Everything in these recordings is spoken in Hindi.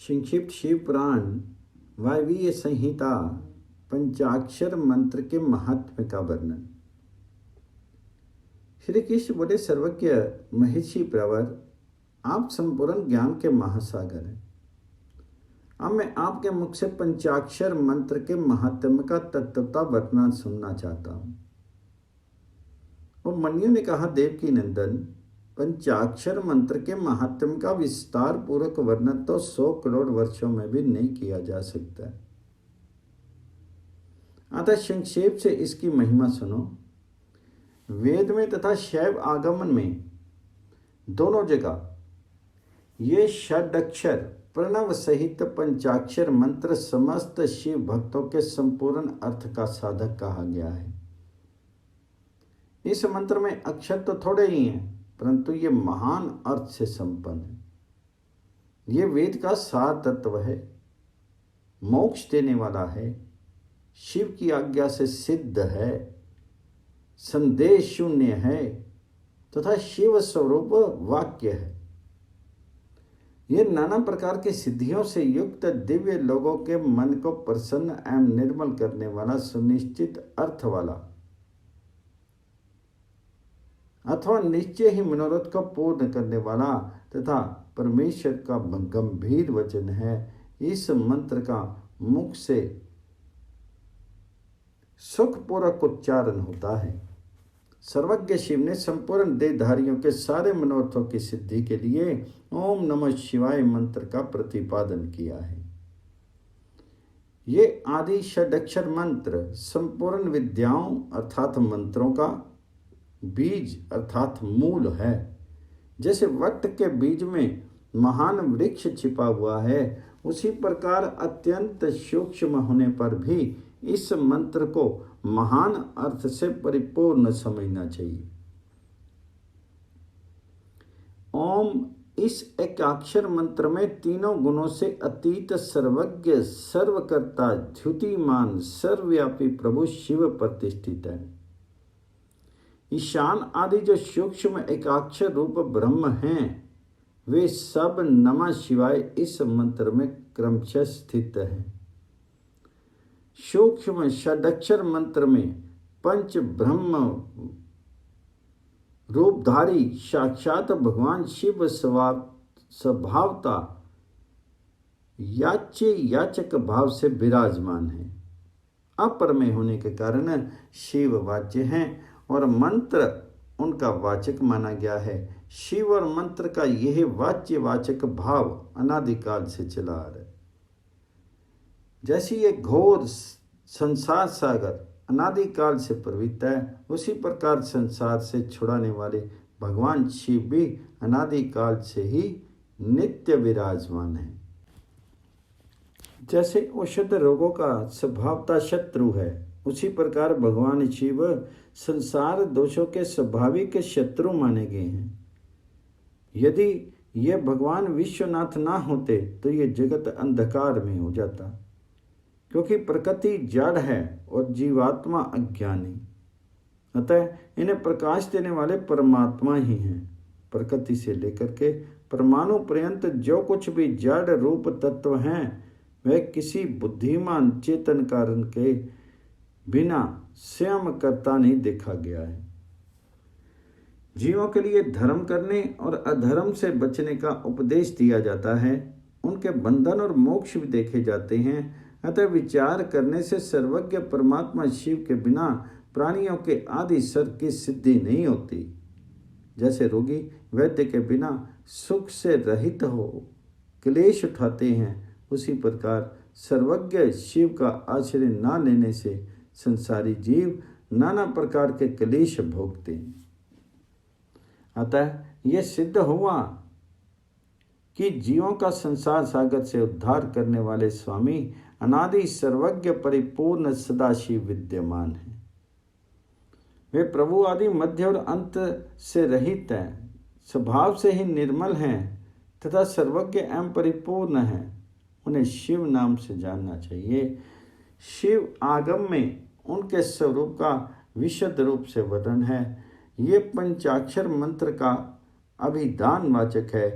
संक्षिप्त शिव पुराण वायवीय संहिता पंचाक्षर मंत्र के महत्व का वर्णन। श्री कृष्ण बोले, सर्वज्ञ महिषी प्रवर, आप संपूर्ण ज्ञान के महासागर हैं। अब मैं आपके मुख से पंचाक्षर मंत्र के महत्व का तत्वता वर्णन सुनना चाहता हूँ। वो मनियों ने कहा, देवकी नंदन, पंचाक्षर मंत्र के महात्म का विस्तार पूर्वक वर्णन तो 100 करोड़ वर्षों में भी नहीं किया जा सकता। अतः संक्षेप से इसकी महिमा सुनो। वेद में तथा शैव आगमन में दोनों जगह ये षडक्षर प्रणव सहित पंचाक्षर मंत्र समस्त शिव भक्तों के संपूर्ण अर्थ का साधक कहा गया है। इस मंत्र में अक्षर तो थोड़े ही हैं, परंतु ये महान अर्थ से संपन्न है। ये वेद का सार तत्व है, मोक्ष देने वाला है, शिव की आज्ञा से सिद्ध है, संदेश शून्य है तथा शिव स्वरूप वाक्य है। ये नाना प्रकार की सिद्धियों से युक्त दिव्य लोगों के मन को प्रसन्न एवं निर्मल करने वाला सुनिश्चित अर्थ वाला अथवा निश्चय ही मनोरथ को पूर्ण करने वाला तथा परमेश्वर का गंभीर वचन है। इस मंत्र का मुख से सुखपूर्वक उच्चारण होता है। सर्वज्ञ शिव ने संपूर्ण देहधारियों के सारे मनोरथों की सिद्धि के लिए ओम नमः शिवाय मंत्र का प्रतिपादन किया है। ये आदि षडक्षर मंत्र संपूर्ण विद्याओं अर्थात मंत्रों का बीज अर्थात मूल है। जैसे वट के बीज में महान वृक्ष छिपा हुआ है, उसी प्रकार अत्यंत सूक्ष्म होने पर भी इस मंत्र को महान अर्थ से परिपूर्ण समझना चाहिए। ओम इस एकाक्षर मंत्र में तीनों गुणों से अतीत सर्वज्ञ सर्वकर्ता द्युतिमान सर्वव्यापी प्रभु शिव प्रतिष्ठित है। ईशान आदि जो सूक्ष्म एकाक्षर रूप ब्रह्म हैं, वे सब नमः शिवाय इस मंत्र में क्रमशः स्थित हैं। सूक्ष्म षडक्षर मंत्र में पंच ब्रह्म रूपधारी साक्षात भगवान शिव स्वभावता याच्य याचक भाव से विराजमान है। अपरमेय होने के कारण शिव वाच्य हैं और मंत्र उनका वाचक माना गया है। शिव और मंत्र का यह वाच्य वाचक भाव अनादिकाल से चला आ रहा है। जैसी ये घोर संसार सागर अनादिकाल से प्रवृत्त है, उसी प्रकार संसार से छुड़ाने वाले भगवान शिव भी अनादिकाल से ही नित्य विराजमान है। जैसे औषध रोगों का स्वभावता शत्रु है, उसी प्रकार भगवान शिव संसार दोषों के स्वाभाविक शत्रु माने गए हैं। यदि ये भगवान विश्वनाथ ना होते तो ये जगत अंधकार में हो जाता, क्योंकि प्रकृति जड़ है और जीवात्मा अज्ञानी। अतः इन्हें प्रकाश देने वाले परमात्मा ही हैं। प्रकृति से लेकर के परमाणु पर्यंत जो कुछ भी जड़ रूप तत्व हैं, वह किसी बुद्धिमान चेतन कारण के बिना स्वयं करता नहीं देखा गया है। जीवों के लिए धर्म करने और अधर्म से बचने का उपदेश दिया जाता है। उनके बंधन और मोक्ष भी देखे जाते हैं। अतः विचार करने से सर्वज्ञ परमात्मा शिव के बिना प्राणियों के आदि सर्ग की सिद्धि नहीं होती। जैसे रोगी वैद्य के बिना सुख से रहित हो क्लेश उठाते हैं, उसी प्रकार सर्वज्ञ शिव का आश्रय ना लेने से संसारी जीव नाना प्रकार के क्लेश भोगते हैं। अतः यह सिद्ध हुआ कि जीवों का संसार सागर से उद्धार करने वाले स्वामी अनादि सर्वज्ञ परिपूर्ण सदाशिव विद्यमान है। वे प्रभु आदि मध्य और अंत से रहित हैं, स्वभाव से ही निर्मल हैं तथा सर्वज्ञ एवं परिपूर्ण हैं। उन्हें शिव नाम से जानना चाहिए। शिव आगम में उनके स्वरूप का विशद रूप से वर्णन है। ये पंचाक्षर मंत्र का अभिधान वाचक है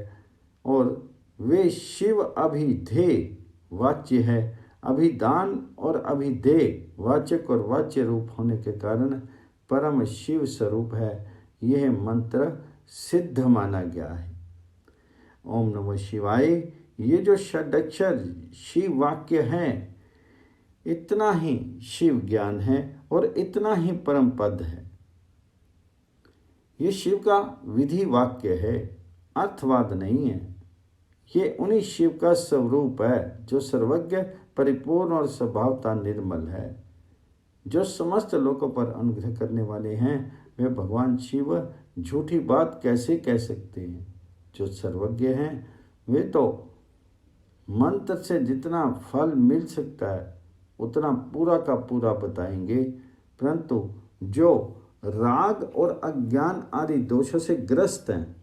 और वे शिव अभिधेय वाच्य है। अभिधान और अभिधेय वाचक और वाच्य रूप होने के कारण परम शिव स्वरूप है। यह मंत्र सिद्ध माना गया है। ओम नमः शिवाय। ये जो षडक्षर शिव वाक्य है, इतना ही शिव ज्ञान है और इतना ही परम पद है। ये शिव का विधि वाक्य है, अर्थवाद नहीं है। ये उन्हीं शिव का स्वरूप है जो सर्वज्ञ, परिपूर्ण और स्वभावतः निर्मल है। जो समस्त लोकों पर अनुग्रह करने वाले हैं, वे भगवान शिव झूठी बात कैसे कह सकते हैं। जो सर्वज्ञ हैं, वे तो मंत्र से जितना फल मिल सकता है उतना पूरा का पूरा बताएंगे, परंतु जो राग और अज्ञान आदि दोषों से ग्रस्त हैं,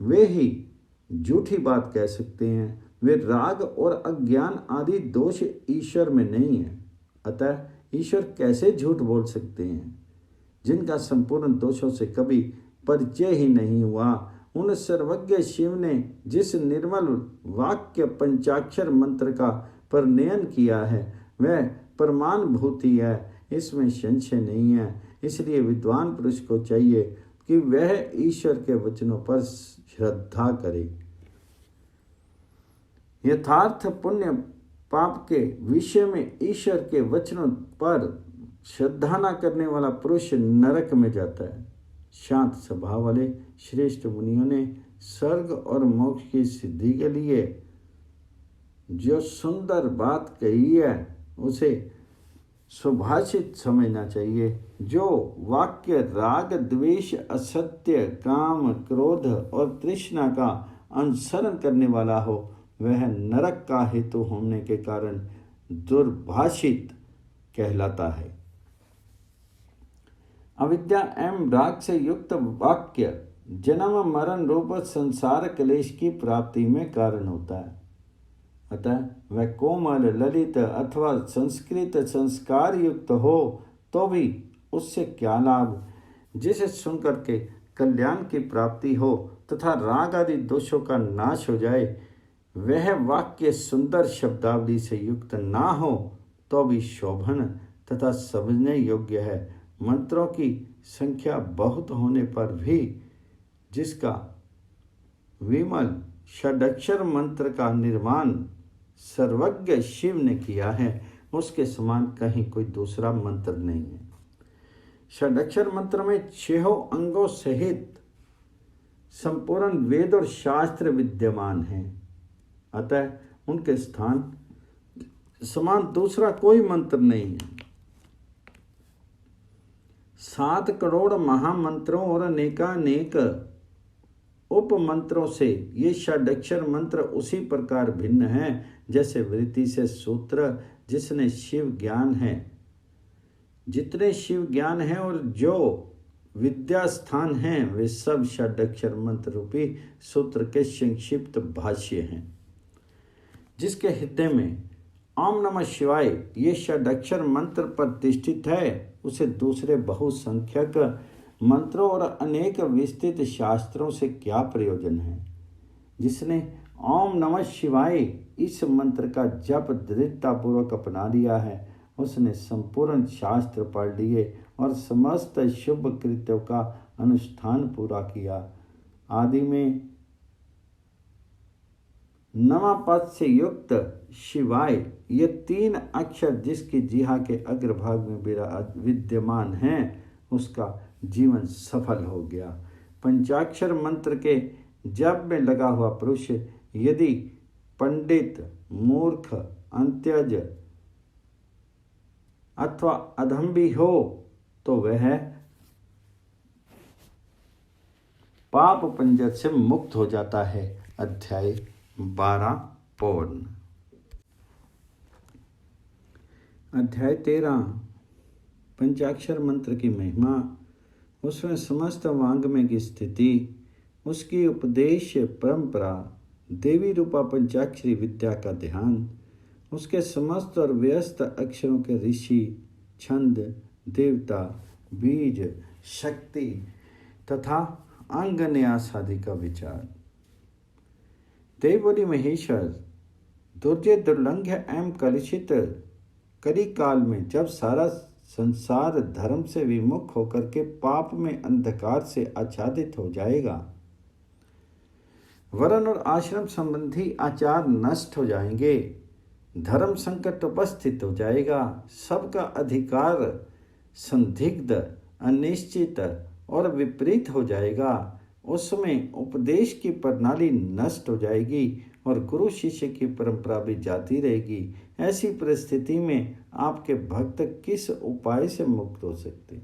वे ही झूठी बात कह सकते हैं। वे राग और अज्ञान आदि दोष ईश्वर में नहीं है, अतः ईश्वर कैसे झूठ बोल सकते हैं। जिनका संपूर्ण दोषों से कभी परिचय ही नहीं हुआ, उन सर्वज्ञ शिव ने जिस निर्मल वाक्य पंचाक्षर मंत्र का परिणयन किया है, वह परमानुभूति है, इसमें संशय नहीं है। इसलिए विद्वान पुरुष को चाहिए कि वह ईश्वर के वचनों पर श्रद्धा करे। यथार्थ पुण्य पाप के विषय में ईश्वर के वचनों पर श्रद्धा न करने वाला पुरुष नरक में जाता है। शांत स्वभाव वाले श्रेष्ठ मुनियों ने स्वर्ग और मोक्ष की सिद्धि के लिए जो सुंदर बात कही है, उसे सुभाषित समझना चाहिए। जो वाक्य राग, द्वेष, असत्य, काम, क्रोध और तृष्णा का अनुसरण करने वाला हो, वह नरक का हेतु होने के कारण दुर्भाषित कहलाता है। अविद्या एवं राग से युक्त वाक्य जन्म मरण रूप संसार क्लेश की प्राप्ति में कारण होता है। अतः वह कोमल, ललित अथवा संस्कृत संस्कार युक्त हो तो भी उससे क्या लाभ। जिसे सुनकर के कल्याण की प्राप्ति हो तथा राग आदि दोषों का नाश हो जाए, वह वाक्य सुंदर शब्दावली से युक्त ना हो तो भी शोभन तथा समझने योग्य है। मंत्रों की संख्या बहुत होने पर भी जिसका विमल षडक्षर मंत्र का निर्माण सर्वज्ञ शिव ने किया है, उसके समान कहीं कोई दूसरा मंत्र नहीं है। षडक्षर मंत्र में 6 अंगों सहित संपूर्ण वेद और शास्त्र विद्यमान हैं, अतः उनके स्थान समान दूसरा कोई मंत्र नहीं है। 7 करोड़ महामंत्रों और अनेकानेक उपमंत्रों से ये षडक्षर मंत्र उसी प्रकार भिन्न हैं जैसे वृत्ति से सूत्र जिसने शिव ज्ञान है। जितने शिव ज्ञान है और जो विद्या स्थान हैं, वे सब षडक्षर मंत्र रूपी सूत्र के संक्षिप्त भाष्य हैं। जिसके हृदय में ओम नमः शिवाय ये षडक्षर मंत्र प्रतिष्ठित है, उसे दूसरे बहुसंख्यक मंत्रों और अनेक विस्तृत शास्त्रों से क्या प्रयोजन है। जिसने ओम नमः शिवाय इस मंत्र का जप दृढ़तापूर्वक अपना लिया है, उसने संपूर्ण शास्त्र पढ़ लिए और समस्त शुभ कृत्यों का अनुष्ठान पूरा किया। आदि में नवा पद से युक्त शिवाय ये 3 अक्षर जिसकी जिह्वा के अग्रभाग में विद्यमान हैं, उसका जीवन सफल हो गया। पंचाक्षर मंत्र के जप में लगा हुआ पुरुष यदि पंडित, मूर्ख, अंत्यज अथवा अधम हो तो वह पाप पंजर से मुक्त हो जाता है। अध्याय 12 पूर्ण। अध्याय 13 पंचाक्षर मंत्र की महिमा, उसमें समस्त वांग्मय की स्थिति, उसकी उपदेश परंपरा, देवी रूपा पंचाक्षरी विद्या का ध्यान, उसके समस्त और व्यस्त अक्षरों के ऋषि, छंद, देवता, बीज, शक्ति तथा अंग न्यास आदि का विचार। देवी बोली, महेश्वर, दुर्जय दुर्लंघ्य एवं कलुषित कली काल में जब सारा संसार धर्म से विमुख होकर के पाप में अंधकार से आच्छादित हो जाएगा, वर्ण और आश्रम संबंधी आचार नष्ट हो जाएंगे, धर्म संकट उपस्थित हो जाएगा, सबका अधिकार संदिग्ध, अनिश्चित और विपरीत हो जाएगा, उसमें उपदेश की प्रणाली नष्ट हो जाएगी और गुरु शिष्य की परंपरा भी जाती रहेगी। ऐसी परिस्थिति में आपके भक्त किस उपाय से मुक्त हो सकते?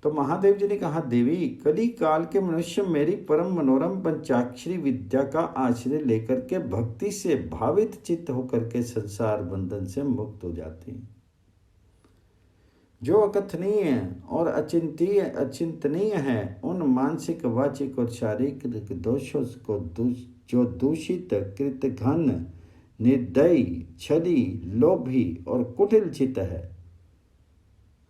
तो महादेव जी ने कहा, देवी, कली काल के मनुष्य मेरी परम मनोरम पंचाक्षरी विद्या का आश्रय लेकर के भक्ति से भावित चित्त होकर के संसार बंधन से मुक्त हो जाते हैं। जो अकथनीय और अचिंतनीय है, उन मानसिक, वाचिक और शारीरिक दोषों को जो दूषित, कृतघ्न, निर्दयी, छली, लोभी और कुटिल चित्त है,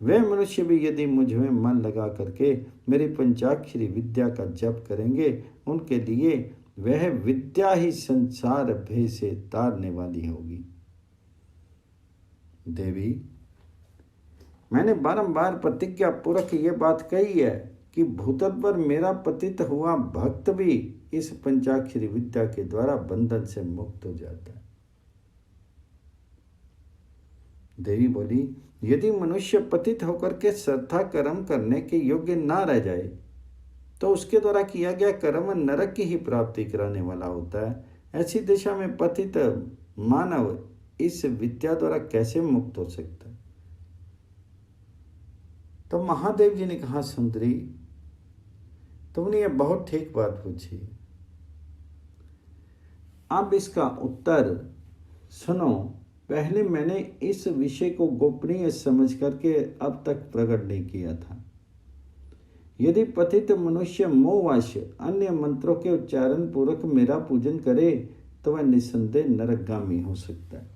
वे मनुष्य भी यदि मुझ में मन लगा करके मेरी पंचाक्षरी विद्या का जप करेंगे, उनके लिए वह विद्या ही संसार भय से तारने वाली होगी। देवी, मैंने बारंबार प्रतिज्ञा पूर्वक ये बात कही है कि भूतल पर मेरा पतित हुआ भक्त भी इस पंचाक्षरी विद्या के द्वारा बंधन से मुक्त हो जाता है। देवी बोली, यदि मनुष्य पतित होकर के श्रद्धा कर्म करने के योग्य ना रह जाए तो उसके द्वारा किया गया कर्म नरक की ही प्राप्ति कराने वाला होता है। ऐसी दिशा में पतित मानव इस विद्या द्वारा कैसे मुक्त हो सकता है? तो महादेव जी ने कहा, सुंदरी, तुमने यह बहुत ठीक बात पूछी। अब इसका उत्तर सुनो। पहले मैंने इस विषय को गोपनीय समझ करके अब तक प्रकट नहीं किया था। यदि पतित मनुष्य मोहवश अन्य मंत्रों के उच्चारण पूर्वक मेरा पूजन करे तो वह निसंदेह नरकगामी हो सकता है,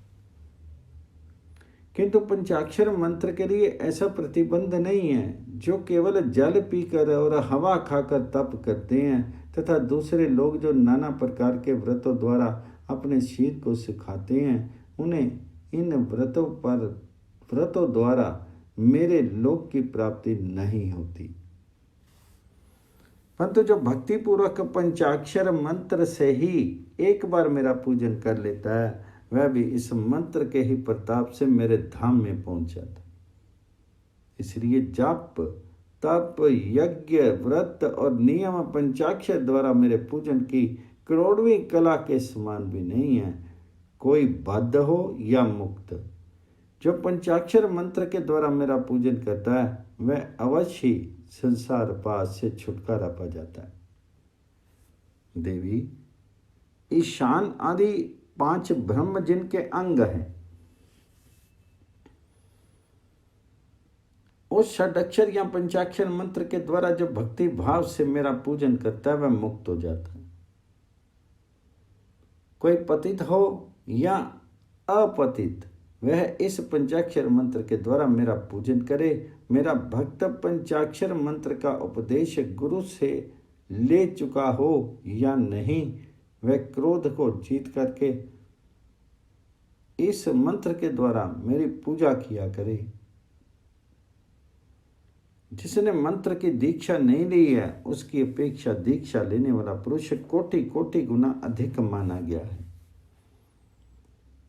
किंतु पंचाक्षर मंत्र के लिए ऐसा प्रतिबंध नहीं है। जो केवल जल पीकर और हवा खाकर तप करते हैं तथा दूसरे लोग जो नाना प्रकार के व्रतों द्वारा अपने शरीर को सुखाते हैं, उन्हें इन व्रतों द्वारा मेरे लोक की प्राप्ति नहीं होती। परंतु जो भक्तिपूर्वक पंचाक्षर मंत्र से ही एक बार मेरा पूजन कर लेता है, वह भी इस मंत्र के ही प्रताप से मेरे धाम में पहुंच जाता। इसलिए जाप, तप, यज्ञ, व्रत और नियम पंचाक्षर द्वारा मेरे पूजन की करोड़वीं कला के समान भी नहीं है। कोई बद्ध हो या मुक्त, जो पंचाक्षर मंत्र के द्वारा मेरा पूजन करता है, वह अवश्य ही संसार पास से छुटकारा पा जाता है। देवी, ईशान आदि 5 ब्रह्म जिनके अंग हैं, उस षडाक्षर या पंचाक्षर मंत्र के द्वारा जो भक्ति भाव से मेरा पूजन करता है, वह मुक्त हो जाता है। कोई पतित हो या अपतित, वह इस पंचाक्षर मंत्र के द्वारा मेरा पूजन करे। मेरा भक्त पंचाक्षर मंत्र का उपदेश गुरु से ले चुका हो या नहीं, वह क्रोध को जीत करके इस मंत्र के द्वारा मेरी पूजा किया करे। जिसने मंत्र की दीक्षा नहीं ली है, उसकी अपेक्षा दीक्षा लेने वाला पुरुष कोटि कोटि गुना अधिक माना गया है।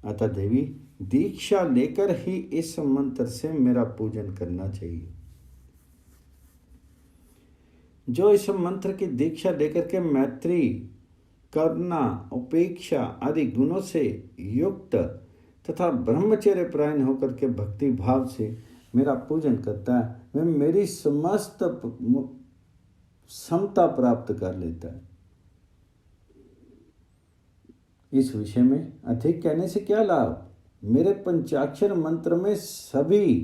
अतः देवी, दीक्षा लेकर ही इस मंत्र से मेरा पूजन करना चाहिए। जो इस मंत्र की दीक्षा लेकर के मैत्री, करुणा, उपेक्षा आदि गुणों से युक्त तथा ब्रह्मचर्य परायण होकर के भक्ति भाव से मेरा पूजन करता है, वह मेरी समस्त समता प्राप्त कर लेता है। इस विषय में अधिक कहने से क्या लाभ? मेरे पंचाक्षर मंत्र में सभी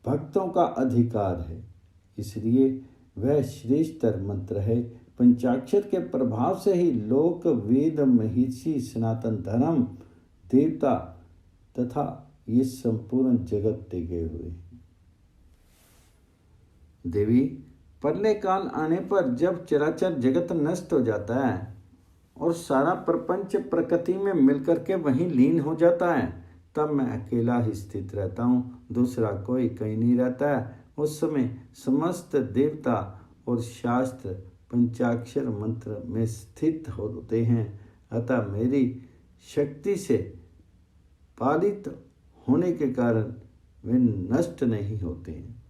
भक्तों का अधिकार है, इसलिए वह श्रेष्ठतर मंत्र है। पंचाक्षर के प्रभाव से ही लोक, वेद, महिषी, सनातन धर्म, देवता तथा ये संपूर्ण जगत टिके हुए हैं। देवी, प्रलय काल आने पर जब चराचर जगत नष्ट हो जाता है और सारा प्रपंच प्रकृति में मिलकर के वहीं लीन हो जाता है, तब मैं अकेला ही स्थित रहता हूँ, दूसरा कोई कहीं नहीं रहता है। उस समय समस्त देवता और शास्त्र पंचाक्षर मंत्र में स्थित होते हैं, अतः मेरी शक्ति से पालित होने के कारण वे नष्ट नहीं होते हैं।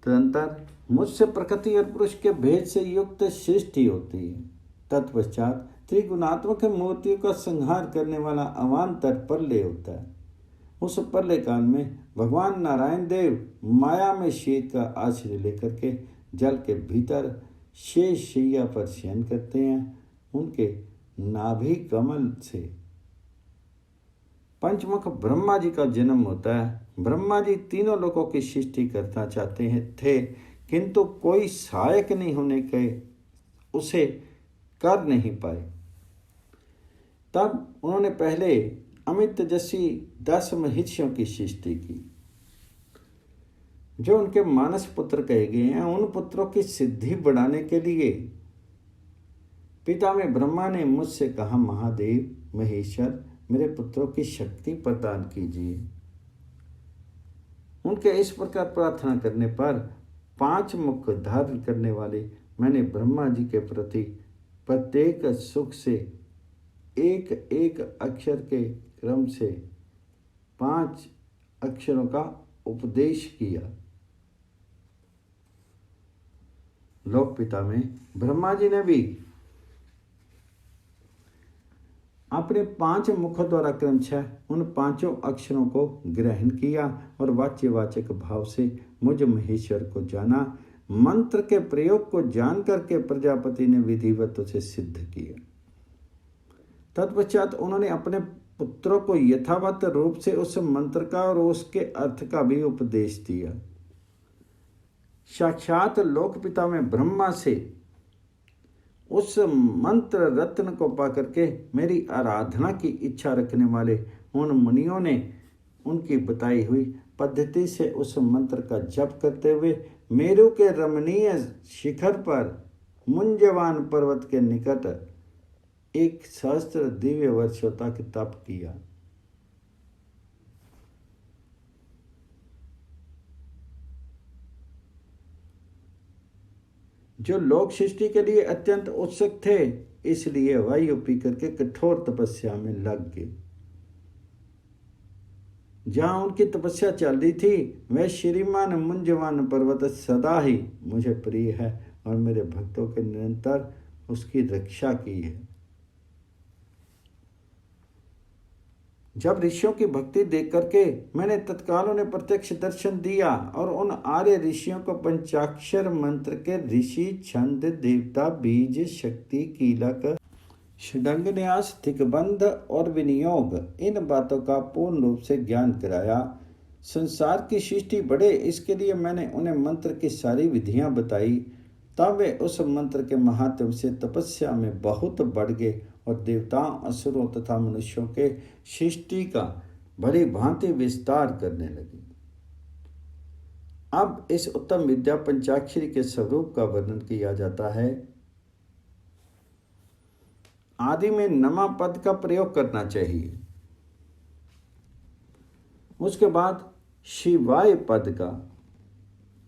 तदंतर मुझसे प्रकृति और पुरुष के भेद से युक्त सृष्टि होती है। तत्पश्चात त्रिगुणात्मक मूर्तियों का संहार करने वाला अवान्तर प्रलय होता है। उस प्रलय काल में भगवान नारायण देव माया में शेष का आश्रय लेकर के जल के भीतर शेष शैया पर शयन करते हैं। उनके नाभि कमल से पंचमुख ब्रह्मा जी का जन्म होता है। ब्रह्मा जी तीनों लोगों की सृष्टि करना चाहते हैं थे, किंतु कोई सहायक नहीं होने के उसे कर नहीं पाए। तब उन्होंने पहले अमित जैसी 10 महिषियों की सृष्टि की, जो उनके मानस पुत्र कहे गए हैं। उन पुत्रों की सिद्धि बढ़ाने के लिए पिता में ब्रह्मा ने मुझसे कहा, महादेव महेश्वर, मेरे पुत्रों की शक्ति प्रदान कीजिए। उनके इस प्रकार प्रार्थना करने पर 5 मुख धारण करने वाले मैंने ब्रह्मा जी के प्रति प्रत्येक सुख से एक एक अक्षर के क्रम से 5 अक्षरों का उपदेश किया। लोक पिता में ब्रह्मा जी ने भी अपने 5 मुखों द्वारा क्रमशः उन 5 अक्षरों को ग्रहण किया और वाच्यवाचक भाव से मुझ महेश्वर को जाना। मंत्र के प्रयोग को जान करके प्रजापति ने विधिवत उसे सिद्ध किया। तत्पश्चात उन्होंने अपने पुत्रों को यथावत रूप से उस मंत्र का और उसके अर्थ का भी उपदेश दिया। साक्षात लोकपिता में ब्रह्मा से उस मंत्र रत्न को पा करके मेरी आराधना की इच्छा रखने वाले उन मुनियों ने उनकी बताई हुई पद्धति से उस मंत्र का जप करते हुए मेरु के रमणीय शिखर पर मुंजवान पर्वत के निकट 1,000 दिव्य वर्षों तक तप किया। जो लोक सृष्टि के लिए अत्यंत उत्सुक थे, इसलिए वायु पी करके कठोर तपस्या में लग गए। जहां उनकी तपस्या चल रही थी, वह श्रीमान मुंजवान पर्वत सदा ही मुझे प्रिय है और मेरे भक्तों के निरंतर उसकी रक्षा की है। जब ऋषियों की भक्ति देख करके मैंने तत्काल उन्हें प्रत्यक्ष दर्शन दिया और उन आर्य ऋषियों को पंचाक्षर मंत्र के ऋषि, छंद, देवता, बीज, शक्ति, कीलक, षडंग न्यास, दिग्बंध और विनियोग, इन बातों का पूर्ण रूप से ज्ञान कराया। संसार की सृष्टि बढ़े, इसके लिए मैंने उन्हें मंत्र की सारी विधियां बताई। तब वे उस मंत्र के महात्म से तपस्या में बहुत बढ़ गए और देवताओं, असुरों तथा मनुष्यों के सृष्टि का भली भांति विस्तार करने लगे। अब इस उत्तम विद्या पंचाक्षरी के स्वरूप का वर्णन किया जाता है। आदि में नमा पद का प्रयोग करना चाहिए, उसके बाद शिवाय पद का।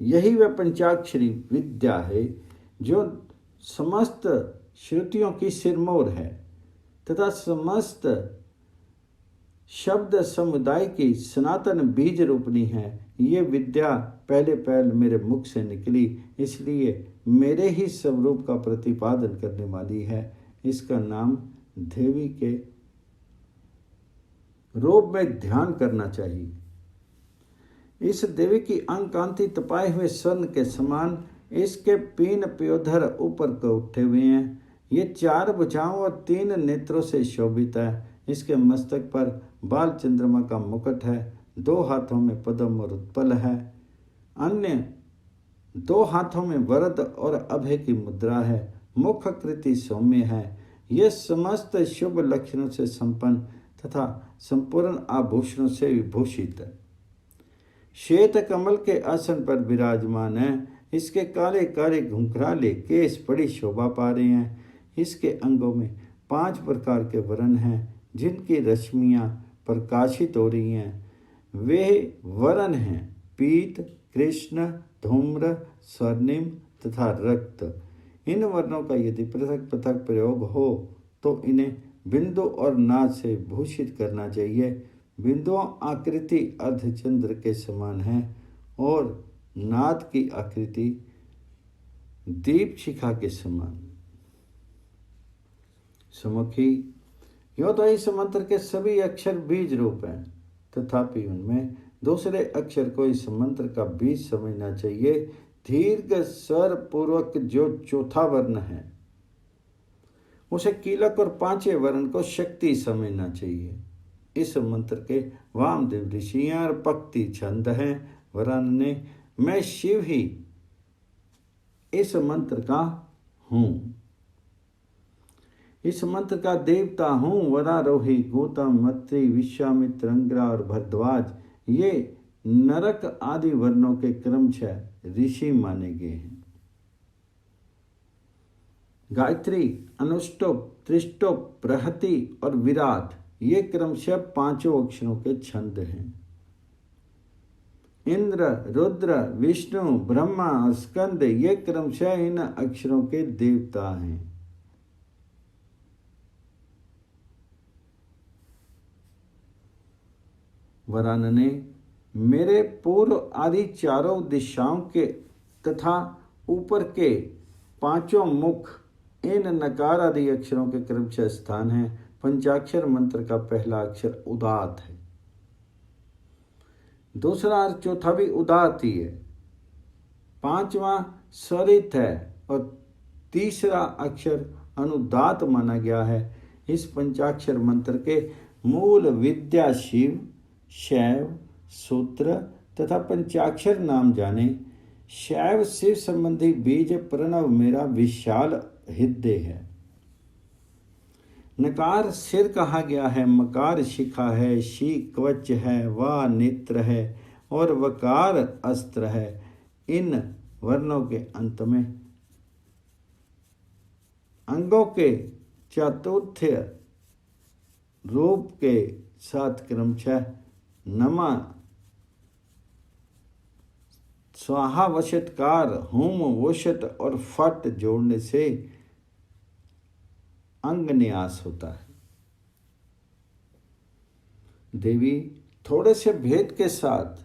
यही वह पंचाक्षरी विद्या है जो समस्त श्रुतियों की सिरमौर है तथा समस्त शब्द समुदाय की सनातन बीज रूपणी है। ये विद्या पहले मेरे मुख से निकली, इसलिए मेरे ही स्वरूप का प्रतिपादन करने वाली है। इसका नाम देवी के रूप में ध्यान करना चाहिए। इस देवी की अंगकांति तपाए हुए स्वर्ण के समान, इसके पीन पयोधर ऊपर को उठे हुए हैं। ये 4 भुजाओं और 3 नेत्रों से शोभित है। इसके मस्तक पर बाल चंद्रमा का मुकुट है। 2 हाथों में पद्म और उत्पल है। अन्य 2 हाथों में वरद और अभय की मुद्रा है। मुख आकृति सौम्य है। यह समस्त शुभ लक्षणों से संपन्न तथा संपूर्ण आभूषणों से विभूषित है। श्वेत कमल के आसन पर विराजमान है। इसके काले काले घुंघराले केस बड़ी शोभा पा रहे हैं। इसके अंगों में 5 प्रकार के वर्ण हैं जिनकी रश्मियाँ प्रकाशित हो रही हैं। वे वर्ण हैं पीत, कृष्ण, धूम्र, स्वर्णिम तथा रक्त। इन वर्णों का यदि पृथक पृथक प्रयोग हो तो इन्हें बिंदु और नाद से भूषित करना चाहिए। बिंदुओं आकृति अर्धचंद्र के समान है और नाद की आकृति दीप शिखा के समान। समुखी यो तो इस मंत्र के सभी अक्षर बीज रूप हैं, तथापि उनमें दूसरे अक्षर को इस मंत्र का बीज समझना चाहिए। दीर्घ स्वर पूर्वक जो चौथा वर्ण है उसे कीलक और 5वें वर्ण को शक्ति समझना चाहिए। इस मंत्र के वामदेव ऋषि और पक्ति छंद हैं। वरान ने मैं शिव ही इस मंत्र का हूँ, इस मंत्र का देवता हूँ। वरारोही, गौतम, अत्रि, विश्वामित्र, अंग्रा और भरद्वाज ये नरक आदि वर्णों के क्रमशः ऋषि माने गए हैं। गायत्री, अनुष्टुप, त्रिष्टुप, बृहति और विराट ये क्रमशः 5 अक्षरों के छंद हैं। इंद्र, रुद्र, विष्णु, ब्रह्मा और स्कंद ये क्रमशः इन अक्षरों के देवता हैं। वरान ने मेरे पूर्व आदि चारों दिशाओं के तथा ऊपर के 5 मुख इन नकार आदि अक्षरों के क्रमशः स्थान है। पंचाक्षर मंत्र का पहला अक्षर उदात है, दूसरा और चौथा भी उदात ही है, 5वां स्वरित है और तीसरा अक्षर अनुदात माना गया है। इस पंचाक्षर मंत्र के मूल विद्या शिव, शैव, सूत्र तथा पंचाक्षर नाम जाने। शैव शिव संबंधी बीज प्रणव मेरा विशाल हृदय है। नकार सिर कहा गया है, मकार शिखा है, शी कवच है, वा नेत्र है और वकार अस्त्र है। इन वर्णों के अंत में अंगों के चातुर्थ्य रूप के साथ क्रमशः नमा, स्वाहा, वशटकार, हुम, वोशट और फट जोड़ने से अंग न्यास होता है। देवी थोड़े से भेद के साथ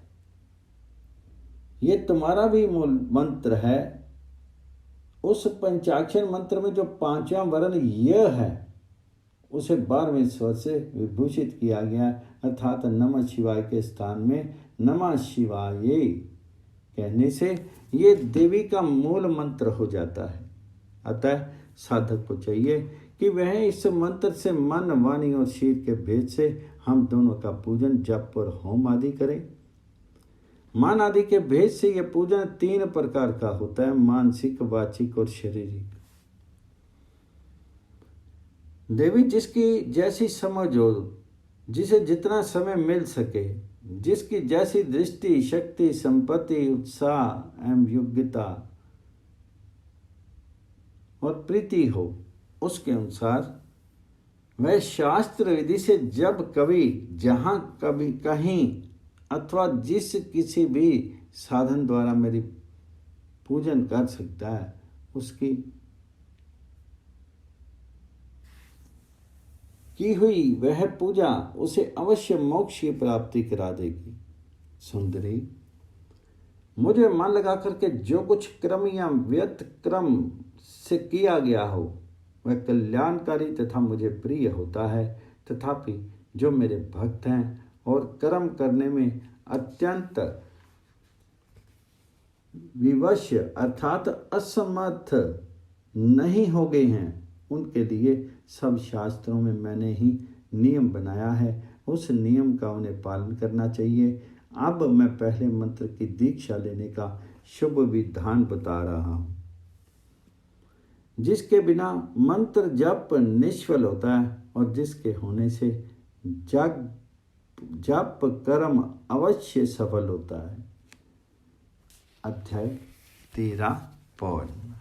ये तुम्हारा भी मूल मंत्र है। उस पंचाक्षर मंत्र में जो 5वां वर्ण य है उसे 12वें स्वर से विभूषित किया गया, अर्थात नमः शिवाय के स्थान में नमः शिवाय कहने से ये देवी का मूल मंत्र हो जाता है। अतः साधक को चाहिए कि वह इस मंत्र से मन, वाणी और शरीर के भेद से हम दोनों का पूजन, जप और होम आदि करें। मन आदि के भेद से यह पूजन 3 प्रकार का होता है, मानसिक, वाचिक और शारीरिक। देवी जिसकी जैसी समझ हो, जिसे जितना समय मिल सके, जिसकी जैसी दृष्टि, शक्ति, संपत्ति, उत्साह एवं योग्यता और प्रीति हो, उसके अनुसार वह शास्त्र विधि से जब कभी, जहाँ कभी, कहीं अथवा जिस किसी भी साधन द्वारा मेरी पूजन कर सकता है, उसकी की हुई वह पूजा उसे अवश्य मोक्ष की प्राप्ति करा देगी। सुंदरी, मुझे मन लगा करके जो कुछ क्रम या व्यत क्रम से किया गया हो वह कल्याणकारी तथा मुझे प्रिय होता है। तथापि जो मेरे भक्त हैं और कर्म करने में अत्यंत विवश अर्थात असमर्थ नहीं हो गए हैं, उनके लिए सब शास्त्रों में मैंने ही नियम बनाया है, उस नियम का उन्हें पालन करना चाहिए। अब मैं पहले मंत्र की दीक्षा लेने का शुभ विधान बता रहा हूँ, जिसके बिना मंत्र जप निष्फल होता है और जिसके होने से जप कर्म अवश्य सफल होता है। अध्याय तेरा पौन।